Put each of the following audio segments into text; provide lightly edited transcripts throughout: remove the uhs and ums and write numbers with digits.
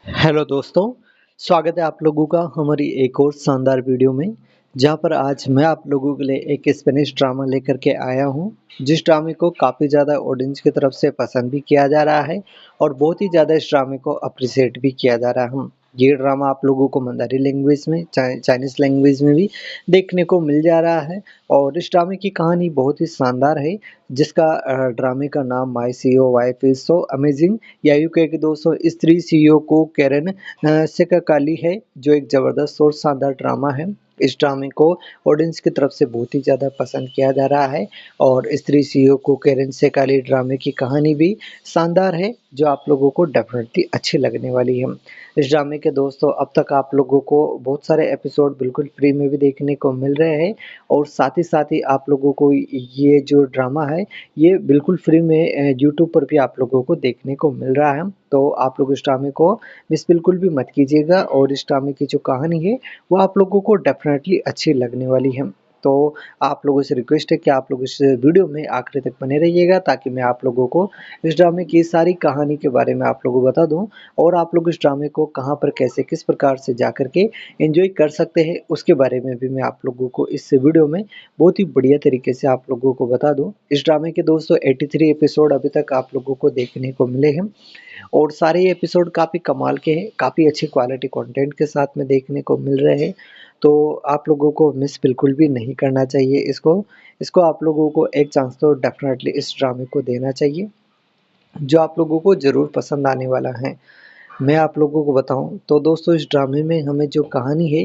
Hello दोस्तों, स्वागत है आप लोगों का हमारी एक और शानदार वीडियो में, जहाँ पर आज मैं आप लोगों के लिए एक स्पेनिश ड्रामा लेकर के आया हूँ, जिस ड्रामे को काफ़ी ज़्यादा ऑडियंस की तरफ से पसंद भी किया जा रहा है और बहुत ही ज़्यादा इस ड्रामे को अप्रिशिएट भी किया जा रहा है। ये ड्रामा आप लोगों को मंदारी लैंग्वेज में, चाइनीज़ लैंग्वेज में भी देखने को मिल जा रहा है और इस ड्रामे की कहानी बहुत ही शानदार है, जिसका ड्रामे का नाम my CEO wife is so amazing या यूँ कहें कि दोस्तों स्त्री सीईओ को कैरेन सेकाकाली है, जो एक ज़बरदस्त और शानदार ड्रामा है। इस ड्रामे को ऑडियंस की तरफ से बहुत ही ज़्यादा पसंद किया जा रहा है और स्त्री सीईओ को कैरेन सेकाली ड्रामे की कहानी भी शानदार है, जो आप लोगों को डेफ़िनेटली अच्छी लगने वाली है। इस ड्रामे के दोस्तों अब तक आप लोगों को बहुत सारे एपिसोड बिल्कुल फ्री में भी देखने को मिल रहे हैं और साथ ही आप लोगों को ये जो ड्रामा है, ये बिल्कुल फ्री में यूट्यूब पर भी आप लोगों को देखने को मिल रहा है। तो आप लोग इस ड्रामे को मिस बिल्कुल भी मत कीजिएगा और इस ड्रामे की जो कहानी है, वो आप लोगों को डेफ़िनेटली अच्छी लगने वाली है। तो आप लोगों से रिक्वेस्ट है कि आप लोग इस वीडियो में आखिर तक बने रहिएगा, ताकि मैं आप लोगों को इस ड्रामे की सारी कहानी के बारे में आप लोगों को बता दूँ और आप लोग इस ड्रामे को कहाँ पर, कैसे, किस प्रकार से जाकर के एन्जॉय कर सकते हैं, उसके बारे में भी मैं आप लोगों को इस वीडियो में बहुत ही बढ़िया तरीके से आप लोगों को बता दूँ। इस ड्रामे के दोस्तों 83 एपिसोड अभी तक आप लोगों को देखने को मिले हैं और सारे एपिसोड काफ़ी कमाल के हैं, काफ़ी अच्छी क्वालिटी कंटेंट के साथ में देखने को मिल रहे हैं। तो आप लोगों को मिस बिल्कुल भी नहीं करना चाहिए इसको। इसको आप लोगों को एक चांस तो डेफ़िनेटली इस ड्रामे को देना चाहिए, जो आप लोगों को ज़रूर पसंद आने वाला है। मैं आप लोगों को बताऊँ तो दोस्तों इस ड्रामे में हमें जो कहानी है,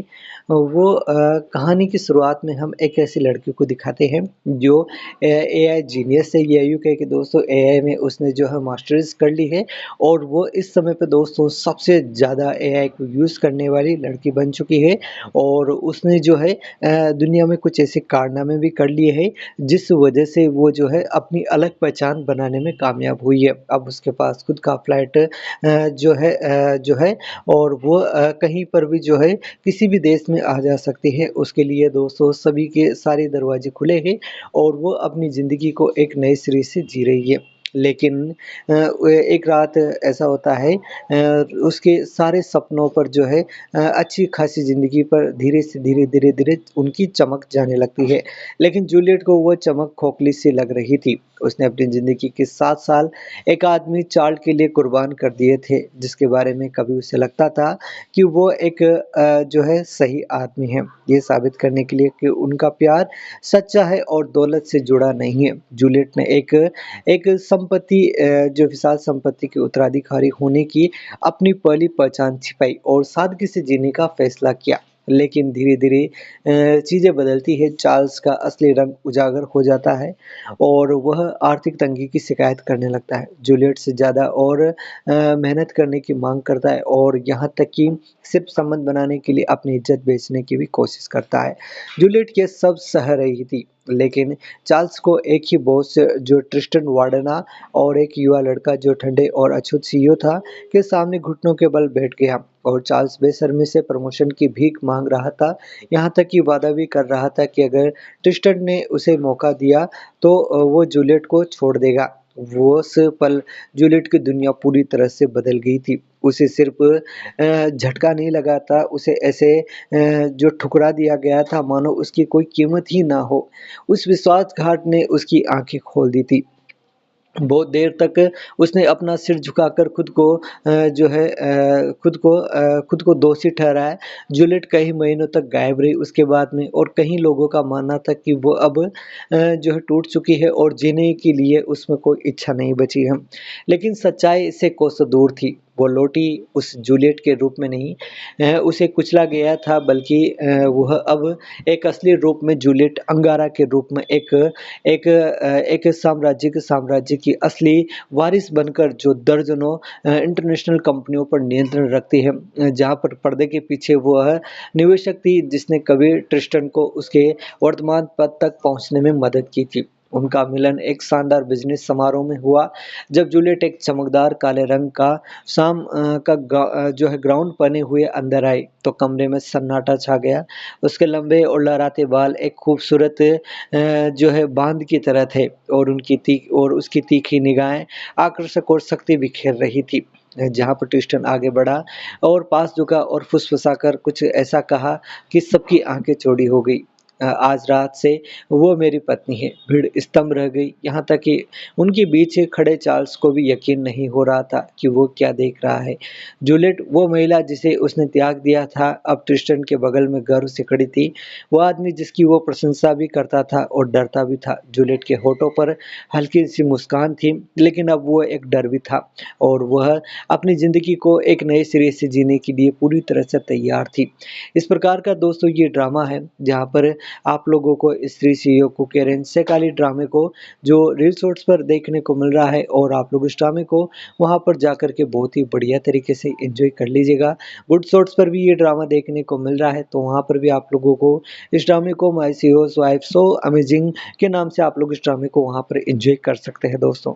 वो कहानी की शुरुआत में हम एक ऐसी लड़की को दिखाते हैं जो एआई जीनियस है, या यूँ कहें कि दोस्तों एआई में उसने जो है मास्टर्स कर ली है और वो इस समय पे दोस्तों सबसे ज़्यादा एआई को यूज़ करने वाली लड़की बन चुकी है और उसने जो है दुनिया में कुछ ऐसे कारनामे भी कर लिए हैं, जिस वजह से वो जो है अपनी अलग पहचान बनाने में कामयाब हुई है। अब उसके पास खुद का फ्लैट जो है और वो कहीं पर भी जो है किसी भी देश में आ जा सकती है। उसके लिए दोस्तों सभी के सारे दरवाजे खुले हैं और वो अपनी ज़िंदगी को एक नए सिरे से जी रही है। लेकिन एक रात ऐसा होता है, उसके सारे सपनों पर जो है अच्छी खासी ज़िंदगी पर धीरे से धीरे उनकी चमक जाने लगती है। लेकिन जूलियट को वो चमक खोखली सी लग रही थी। उसने अपनी ज़िंदगी के 7 साल एक आदमी चार्ल्स के लिए कुर्बान कर दिए थे, जिसके बारे में कभी उसे लगता था कि वो एक जो है सही आदमी है, ये साबित करने के लिए कि उनका प्यार सच्चा है और दौलत से जुड़ा नहीं है। जूलियट ने एक एक संपत्ति जो विशाल संपत्ति के उत्तराधिकारी होने की अपनी पहली पहचान छिपाई और सादगी से जीने का फैसला किया। लेकिन धीरे-धीरे चीज़ें बदलती है, चार्ल्स का असली रंग उजागर हो जाता है और वह आर्थिक तंगी की शिकायत करने लगता है। जूलियट से ज़्यादा और मेहनत करने की माँग करता है और यहाँ तक कि सिर्फ़ संबंध बनाने के लिए अपनी इज़्ज़त बेचने की भी कोशिश करता है। जूलियट ये सब सह रही थी, लेकिन चार्ल्स को एक ही बॉस जो ट्रिस्टन वार्डना और एक युवा लड़का जो ठंडे और अछूत सीईओ था, के सामने घुटनों के बल बैठ गया और चार्ल्स बेशर्मी से प्रमोशन की भीख माँग रहा था। यहाँ तक कि वादा भी कर रहा था कि अगर ट्रिस्टन ने उसे मौका दिया तो वो जूलियट को छोड़ देगा। वो उस पल जूलियट की दुनिया पूरी तरह से बदल गई थी। उसे सिर्फ़ झटका नहीं लगा था, उसे ऐसे जो ठुकरा दिया गया था मानो उसकी कोई कीमत ही ना हो। उस विश्वासघात ने उसकी आँखें खोल दी थी। बहुत देर तक उसने अपना सिर झुकाकर खुद को दोषी ठहराया। जूलियट कई महीनों तक गायब रही उसके बाद में और कई लोगों का मानना था कि वो अब जो है टूट चुकी है और जीने के लिए उसमें कोई इच्छा नहीं बची है। लेकिन सच्चाई से कोसों दूर थी। वो लौटी उस जूलियट के रूप में नहीं, उसे कुचला गया था, बल्कि वह अब एक असली रूप में जूलियट अंगारा के रूप में एक साम्राज्य की असली वारिस बनकर जो दर्जनों इंटरनेशनल कंपनियों पर नियंत्रण रखती है, जहाँ पर पर्दे के पीछे वो है निवेशक थी जिसने कभी ट्रिस्टन को उसके वर्तमान पद तक पहुँचने में मदद की थी। उनका मिलन एक शानदार बिजनेस समारोह में हुआ, जब जूलियट एक चमकदार काले रंग का जो है ग्राउंड पहने हुए अंदर आई, तो कमरे में सन्नाटा छा गया। उसके लंबे और लहराते बाल एक खूबसूरत जो है बांद की तरह थे और उसकी तीखी निगाहें आकर्षक और शक्ति बिखेर रही थी। जहाँ पर ट्रिस्टन आगे बढ़ा और पास झुका और फुसफुसाकर कुछ ऐसा कहा कि सबकी आंखें चौड़ी हो गई। आज रात से वो मेरी पत्नी है। भीड़ स्तंभ रह गई, यहाँ तक कि उनके बीच खड़े चार्ल्स को भी यकीन नहीं हो रहा था कि वो क्या देख रहा है। जूलियट, वो महिला जिसे उसने त्याग दिया था, अब ट्रिस्टन के बगल में गर्व से खड़ी थी। वो आदमी जिसकी वो प्रशंसा भी करता था और डरता भी था। जूलियट के होठों पर हल्की सी मुस्कान थी, लेकिन अब वो एक डर भी था और वह अपनी ज़िंदगी को एक नए सिरे से जीने के लिए पूरी तरह से तैयार थी। इस प्रकार का दोस्तों ये ड्रामा है, जहाँ पर आप लोगों को स्त्री शियोको के रहस्यकाली ड्रामे को जो रील शॉर्ट्स पर देखने को मिल रहा है, और आप लोग इस ड्रामे को वहाँ पर जाकर के बहुत ही बढ़िया तरीके से एंजॉय कर लीजिएगा। गुड शॉर्ट्स पर भी ये ड्रामा देखने को मिल रहा है, तो वहाँ पर भी आप लोगों को इस ड्रामे को माय सीओस वाइफ सो अमेजिंग के नाम से आप लोग इस ड्रामे को वहाँ पर एंजॉय कर सकते हैं दोस्तों।